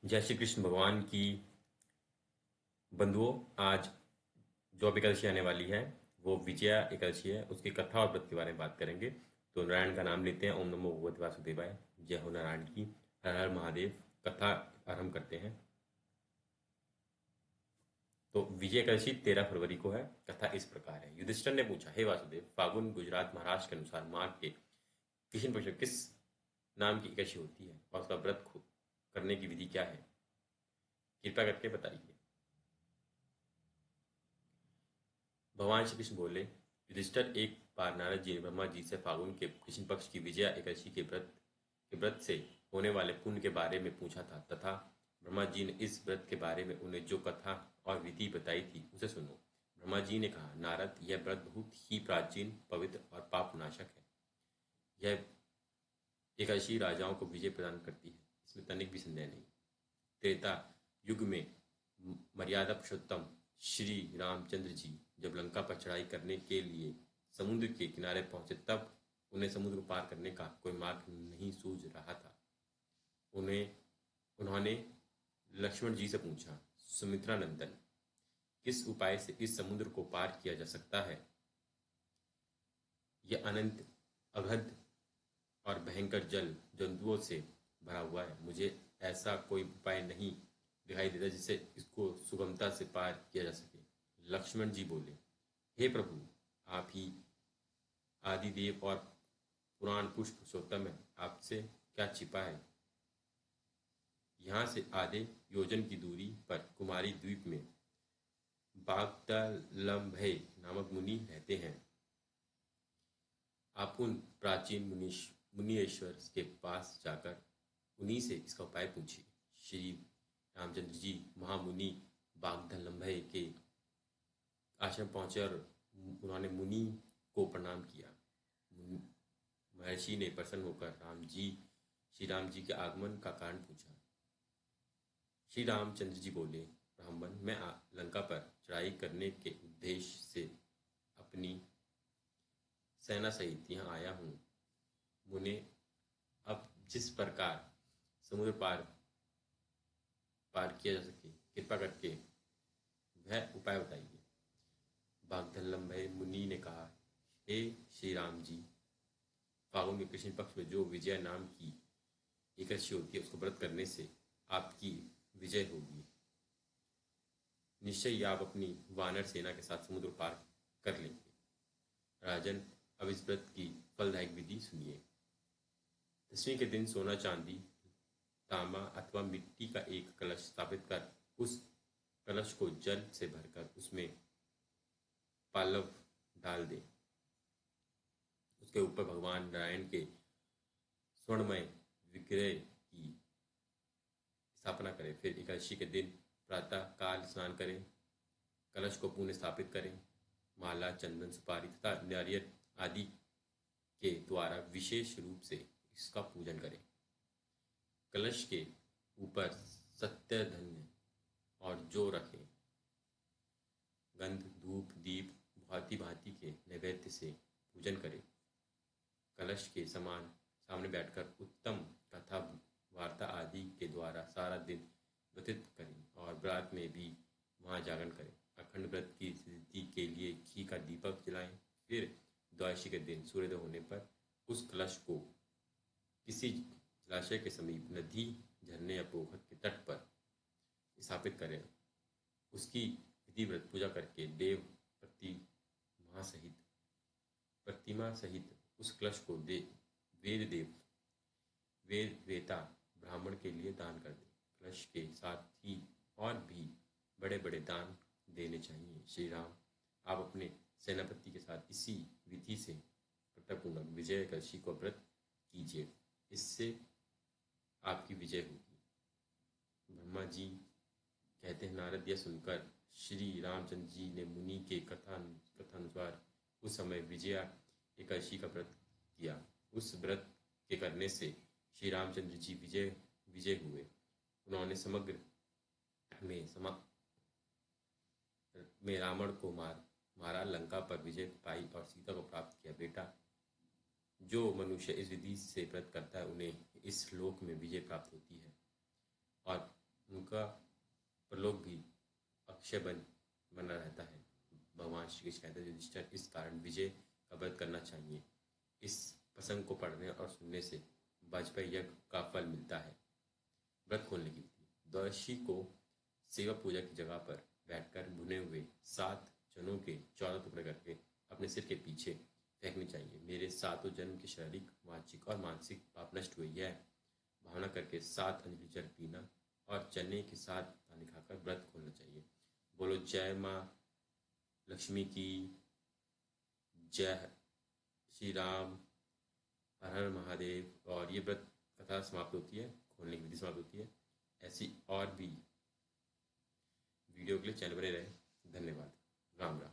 जय श्री कृष्ण भगवान की बंधुओं। आज जो अब एकादशी आने वाली है वो विजया एकादशी है। उसकी कथा और व्रत के बारे में बात करेंगे। तो नारायण का नाम लेते हैं। ओम नमो भगवते वासुदेवाय। जय हो नारायण की। हर हर महादेव। कथा आरंभ करते हैं। तो विजय एकादशी 13 फरवरी को है। कथा इस प्रकार है। युधिष्ठिर ने पूछा, हे वासुदेव, फागुन गुजरात महाराष्ट्र के अनुसार माघ के कृष्ण पक्ष में किस नाम की एकादशी होती है और उसका व्रत करने की विधि क्या है, कृपया करके बताइए। भगवान श्री कृष्ण बोले, युधिष्ठिर, एक बार नारद जी ने ब्रह्मा जी से फागुन के कृष्ण पक्ष की विजया एकादशी के व्रत से होने वाले पुण्य के बारे में पूछा था तथा ब्रह्मा जी ने इस व्रत के बारे में उन्हें जो कथा और विधि बताई थी उसे सुनो। ब्रह्मा जी ने कहा, नारद, यह व्रत बहुत ही प्राचीन, पवित्र और पाप नाशक है। यह एकादशी राजाओं को विजय प्रदान करती है, इसमें तनिक भी संदेह नहीं। त्रेता युग में मर्यादा पुरुषोत्तम श्री रामचंद्र जी जब लंका पर चढ़ाई करने के लिए समुद्र के किनारे पहुंचे तब उन्हें समुद्र को पार करने का कोई मार्ग नहीं सूझ रहा था। उन्हें उन्होंने लक्ष्मण जी से पूछा, सुमित्रा नंदन, किस उपाय से इस समुद्र को पार किया जा सकता है? यह अनंत, अगध और भयंकर जल जंतुओं से भरा हुआ है। मुझे ऐसा कोई उपाय नहीं दिखाई देता जिससे इसको सुगमता से पार किया जा सके। लक्ष्मण जी बोले, हे प्रभु, आप ही आदिदेव और पुराण पुष्प पुरुषोत्तम है, आपसे क्या छिपा है। यहाँ से आधे योजन की दूरी पर कुमारी द्वीप में बागदलम्भय नामक मुनि रहते हैं। आप उन प्राचीन मुनीश्वर के पास जाकर उन्हीं से इसका उपाय पूछिए। श्री रामचंद्र जी महामुनि बागदलम्भय के आश्रम पहुंचे और उन्होंने मुनि को प्रणाम किया। महर्षि ने प्रसन्न होकर श्री राम जी के आगमन का कारण पूछा। श्री रामचंद्र जी बोले, ब्राह्मण, मैं लंका पर चढ़ाई करने के उद्देश्य से अपनी सेना सहित यहाँ आया हूँ। मुने, अब जिस प्रकार समुद्र पार किया जा सके, कृपा करके वह उपाय बताइए। बागदलम्भय मुनि ने कहा, हे श्री राम जी, फागुन के कृष्ण पक्ष में जो विजय नाम की एकादशी होती है उसको व्रत करने से आपकी विजय होगी। निश्चय ही आप अपनी वानर सेना के साथ समुद्र पार कर लेंगे। राजन, अब इस व्रत की फलदायक विधि सुनिए। दसवीं के दिन सोना, चांदी, तांबा अथवा मिट्टी का एक कलश स्थापित कर उस कलश को जल से भरकर उसमें पालव डाल दें। उसके ऊपर भगवान नारायण के स्वर्णमय विग्रह की स्थापना करें। फिर एकादशी के दिन प्रातः काल स्नान करें, कलश को पुनः स्थापित करें, माला, चंदन, सुपारी तथा नारियल आदि के द्वारा विशेष रूप से इसका पूजन करें। कलश के ऊपर सत्य, धन्य और जो रखें। गंध, धूप, दीप भांति भांति के नैवेद्य से पूजन करें। कलश के सामने बैठकर उत्तम कथा, वार्ता आदि के द्वारा सारा दिन व्यतीत करें और व्रत में भी वहाँ जागरण करें। अखंड व्रत की सिद्धि के लिए घी का दीपक जलाएं। फिर द्वादशी के दिन सूर्योदय होने पर उस कलश को किसी जलाशय के समीप, नदी, झरने या पोखर के तट पर स्थापित करें। उसकी विधिव्रत पूजा करके प्रतिमा सहित उस कलश को वेद वेता ब्राह्मण के लिए दान कर दें। कलश के साथ ही और भी बड़े बड़े दान देने चाहिए। श्री राम, आप अपने सेनापति के साथ इसी विधि से प्रतापपूर्वक विजय एकादशी को व्रत कीजिए, इससे आपकी विजय होगी। ब्रह्मा जी कहते हैं, नारद यह सुनकर श्री रामचंद्र जी ने मुनि के कथानुसार उस समय विजया एकादशी का व्रत किया। उस व्रत के करने से श्री रामचंद्र जी विजय हुए। उन्होंने समग्र में रावण को मारा, लंका पर विजय पाई और सीता को प्राप्त किया। बेटा, जो मनुष्य इस विधि से व्रत करता है उन्हें इस लोक में विजय प्राप्त होती है और का प्रलोभ भी अक्षय बना रहता है। भगवान श्री कृष्ण कहते हैं युधिष्ठिर, इस कारण विजय का व्रत करना चाहिए। इस प्रसंग को पढ़ने और सुनने से वाजपेयी यज्ञ का फल मिलता है। व्रत खोलने की विधि। द्वादशी को सेवा पूजा की जगह पर बैठकर भुने हुए 7 चनों के 14 टुकड़े करके अपने सिर के पीछे फेंकने चाहिए। मेरे 7 जन्म के शारीरिक, वाचिक और मानसिक पाप नष्ट हुए, यह भावना करके 7 अंजलि जल पीना और चने के साथ दाने खाकर व्रत खोलना चाहिए। बोलो जय माँ लक्ष्मी की जय, श्री राम, हर हर महादेव। और ये व्रत कथा समाप्त होती है, खोलने की विधि समाप्त होती है। ऐसी और भी वीडियो के लिए चैनल बने रहे। धन्यवाद। राम राम।